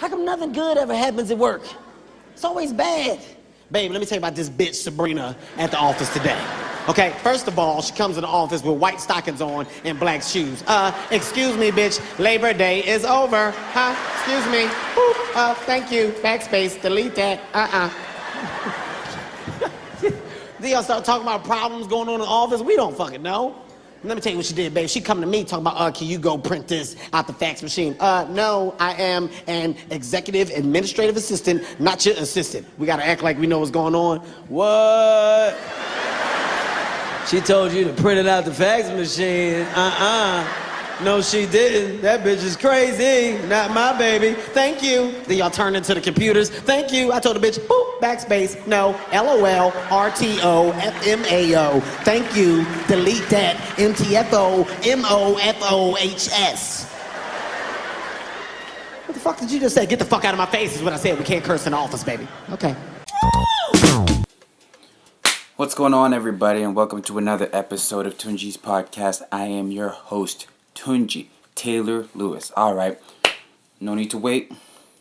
How come nothing good ever happens at work? It's always bad. Babe, let me tell you about this bitch Sabrina at the office today. Okay, first of all, she comes in the office with white stockings on and black shoes. Excuse me, bitch, Labor Day is over. Excuse me. Boop. Thank you. Backspace, delete that. Then y'all start talking about problems going on in the office. We don't fucking know. Let me tell you what she did, babe. She come to me talking about, can you go print this out the fax machine? No, I am an executive administrative assistant, not your assistant. We gotta act like we know what's going on. What? She told you to print it out the fax machine. No, she didn't. That bitch is crazy. Not my baby. Thank you. Then y'all turn into the computers. Thank you. I told the bitch, boop, backspace, no, LOL, RTO, FMAO. Thank you. Delete that. MTFO, MOFOHS. What the fuck did you just say? Get the fuck out of my face is what I said. We can't curse in the office, baby. Okay. What's going on, everybody, and welcome to another episode of Tunji's podcast. I am your host, Tunji Taylor Lewis. All right, no need to wait.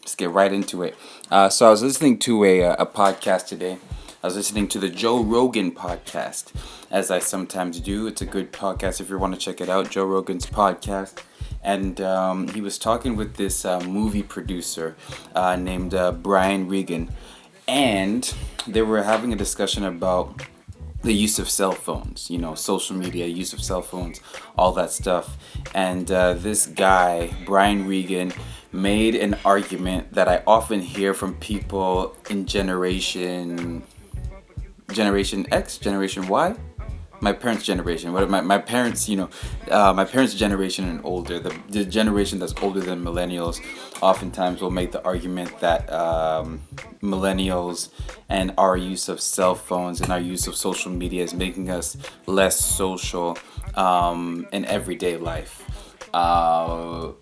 Let's get right into it. So I was listening to a podcast today. I was listening to the Joe Rogan podcast, as I sometimes do. It's a good podcast if you want to check it out, Joe Rogan's podcast. And he was talking with this movie producer named Brian Regan. And they were having a discussion about the use of cell phones, you know, social media, use of cell phones, all that stuff. And this guy, Brian Regan, made an argument that I often hear from people in Generation X, Generation Y? My parents' generation, my parents, my parents' generation and older, the generation that's older than millennials, oftentimes will make the argument that millennials and our use of cell phones and our use of social media is making us less social in everyday life. And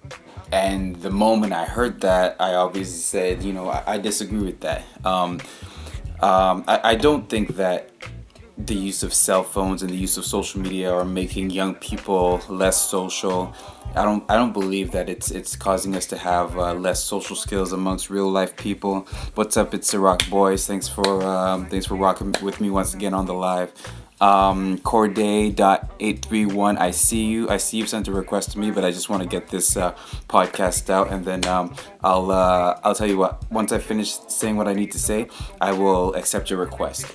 the moment I heard that, I obviously said, I disagree with that. I don't think that the use of cell phones and the use of social media are making young people less social. I don't believe that it's causing us to have less social skills amongst real life people. What's up? It's the Rock Boys. Thanks for rocking with me once again on the live. Corday.831. I see you sent a request to me, but I just want to get this podcast out, and then I'll tell you what. Once I finish saying what I need to say, I will accept your request.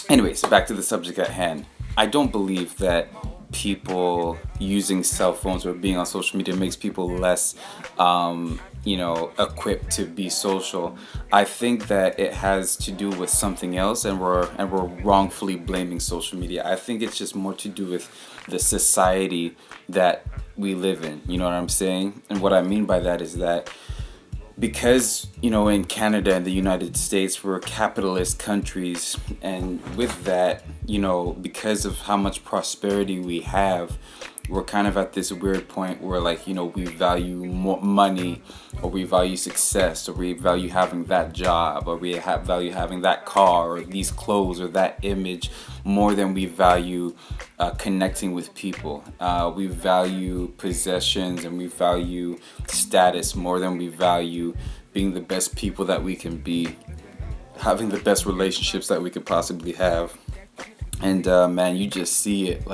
Anyways, back to the subject at hand. I don't believe that people using cell phones or being on social media makes people less, equipped to be social. I think that it has to do with something else, and we're wrongfully blaming social media. I think it's just more to do with the society that we live in. You know what I'm saying? And what I mean by that is that because, in Canada and the United States, we're capitalist countries, and with that, because of how much prosperity we have, we're kind of at this weird point where, we value more money, or we value success, or we value having that job, or we value having that car, or these clothes, or that image, more than we value connecting with people. We value possessions, and we value status more than we value being the best people that we can be, having the best relationships that we could possibly have. And man, you just see it.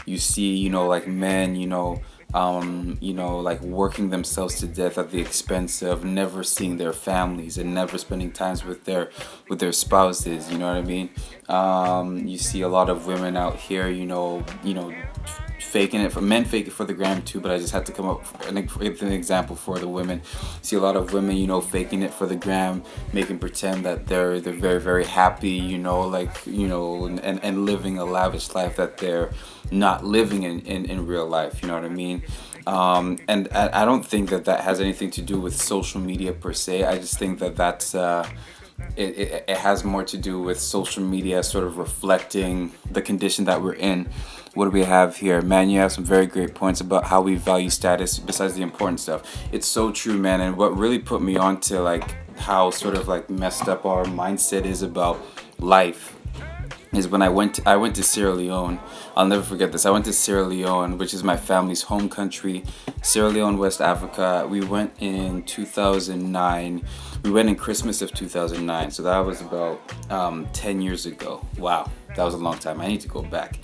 You see, men, working themselves to death at the expense of never seeing their families and never spending times with their spouses. You know what I mean? You see a lot of women out here, faking it for men, fake it for the gram too. But I just had to come up with an example for the women. See a lot of women, faking it for the gram, making pretend that they're very, very happy, and living a lavish life that they're not living in real life. You know what I mean? And I don't think that has anything to do with social media per se. I just think that that's it has more to do with social media sort of reflecting the condition that we're in. What do we have here? Man, you have some very great points about how we value status besides the important stuff. It's so true, man. And what really put me on to how sort of messed up our mindset is about life is when I went to Sierra Leone. I'll never forget this. I went to Sierra Leone, which is my family's home country, Sierra Leone, West Africa. We went in 2009. We went in Christmas of 2009, so that was about 10 years ago. Wow, that was a long time. I need to go back.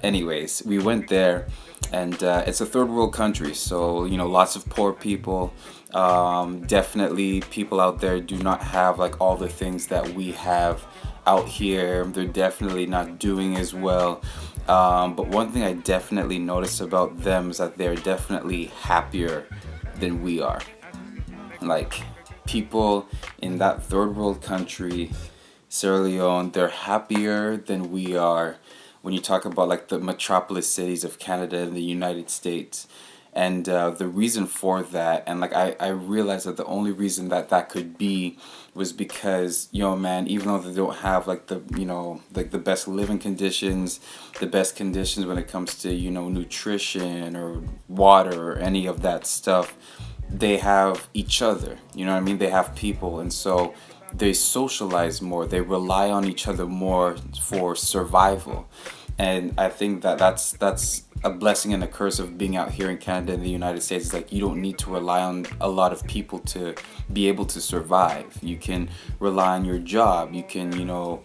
Anyways, we went there, and it's a third world country, so lots of poor people. Definitely, people out there do not have like all the things that we have out here. They're definitely not doing as well. But one thing I definitely notice about them is that they're definitely happier than we are. Like, people in that third world country, Sierra Leone, they're happier than we are when you talk about like the metropolis cities of Canada and the United States. And the reason for that, and like I realized that the only reason that that could be was because, man, even though they don't have like the like the best living conditions, the best conditions when it comes to nutrition or water or any of that stuff, they have each other. You know what I mean? They have people, and so they socialize more. They rely on each other more for survival. And I think that that's a blessing and a curse of being out here in Canada and the United States. Is like, you don't need to rely on a lot of people to be able to survive. You can rely on your job. You can rely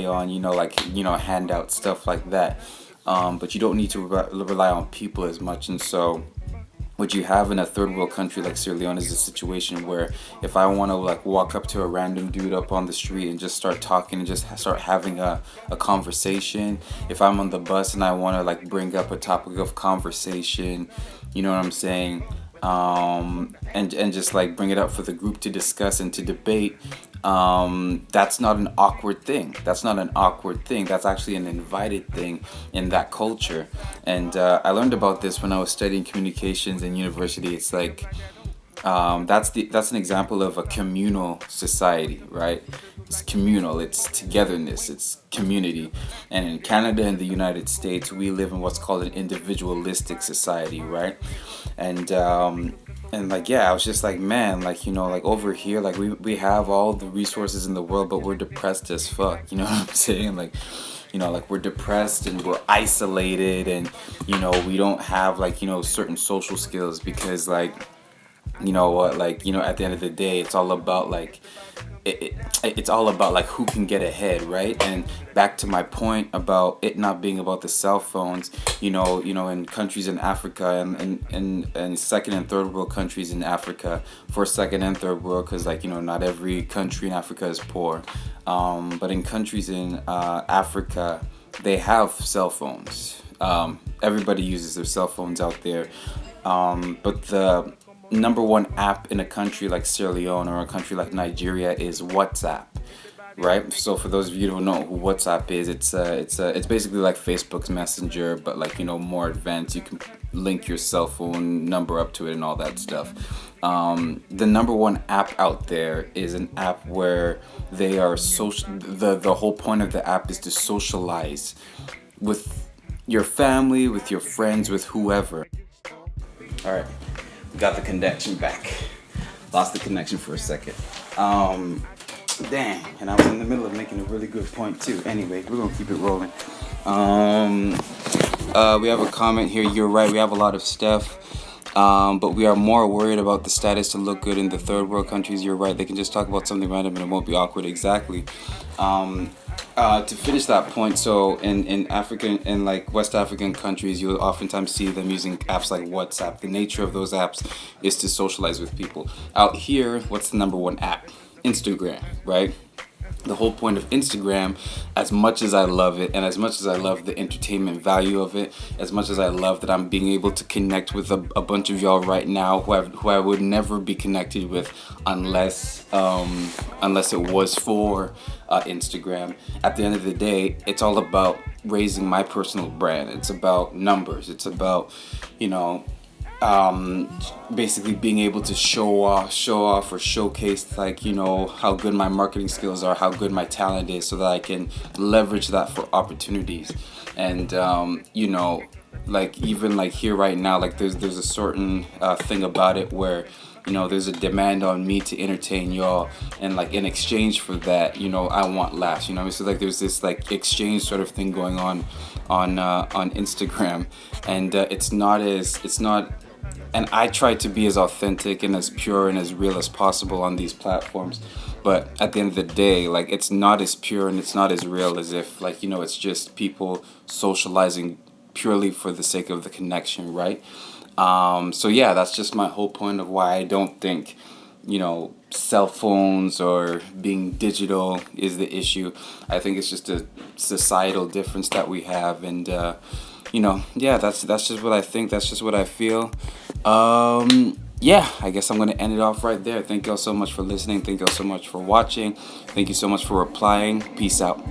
on handouts, stuff like that. But you don't need to rely on people as much. And so what you have in a third world country like Sierra Leone is a situation where if I want to like walk up to a random dude up on the street and just start talking and just start having a conversation, if I'm on the bus and I want to like bring up a topic of conversation, you know what I'm saying, and just like bring it up for the group to discuss and to debate, that's not an awkward thing. That's not an awkward thing. That's actually an invited thing in that culture. And I learned about this when I was studying communications in university. It's like that's an example of a communal society, right? It's communal. It's togetherness. It's community. And in Canada and the United States, we live in what's called an individualistic society, right? And like, yeah, I was just like, man, like, like over here, like we have all the resources in the world, but we're depressed as fuck. You know what I'm saying? Like, like we're depressed and we're isolated, and we don't have like certain social skills because like at the end of the day, it's all about like it's all about like who can get ahead, right? And back to my point about it not being about the cell phones, in countries in Africa and second and third world countries in Africa, for second and third world, because like not every country in Africa is poor, but in countries in Africa, they have cell phones. Everybody uses their cell phones out there, but the number one app in a country like Sierra Leone or a country like Nigeria is WhatsApp, right? So for those of you who don't know who WhatsApp is, it's basically like Facebook's Messenger, but like more advanced. You can link your cell phone number up to it and all that stuff. The number one app out there is an app where they are social. The whole point of the app is to socialize with your family, with your friends, with whoever. All right. Got the connection back. Lost the connection for a second. Dang, and I was in the middle of making a really good point too. Anyway, we're gonna keep it rolling. We have a comment here. You're right. We have a lot of stuff, but we are more worried about the status to look good in the third world countries. You're right. They can just talk about something random and it won't be awkward. Exactly. To finish that point, so in African and like West African countries, you'll oftentimes see them using apps like WhatsApp. The nature of those apps is to socialize with people. Out here, what's the number one app? Instagram, right? The whole point of Instagram, as much as I love it, and as much as I love the entertainment value of it, as much as I love that I'm being able to connect with a bunch of y'all right now who I would never be connected with unless it was for Instagram. At the end of the day, it's all about raising my personal brand. It's about numbers. It's about, basically being able to show off or showcase like how good my marketing skills are, how good my talent is, so that I can leverage that for opportunities. And like even like here right now, like there's a certain thing about it where, you know, there's a demand on me to entertain y'all, and like in exchange for that, you know, I want laughs. You know what I mean? So like there's this like exchange sort of thing going on Instagram, and it's not. And I try to be as authentic and as pure and as real as possible on these platforms. But at the end of the day, like it's not as pure and it's not as real as if, like, you know, it's just people socializing purely for the sake of the connection, right? So yeah, that's just my whole point of why I don't think, you know, cell phones or being digital is the issue. I think it's just a societal difference that we have, and you know, yeah, that's just what I think. That's just what I feel. Yeah, I guess I'm gonna end it off right there. Thank y'all so much for listening. Thank y'all so much for watching. Thank you so much for replying. Peace out.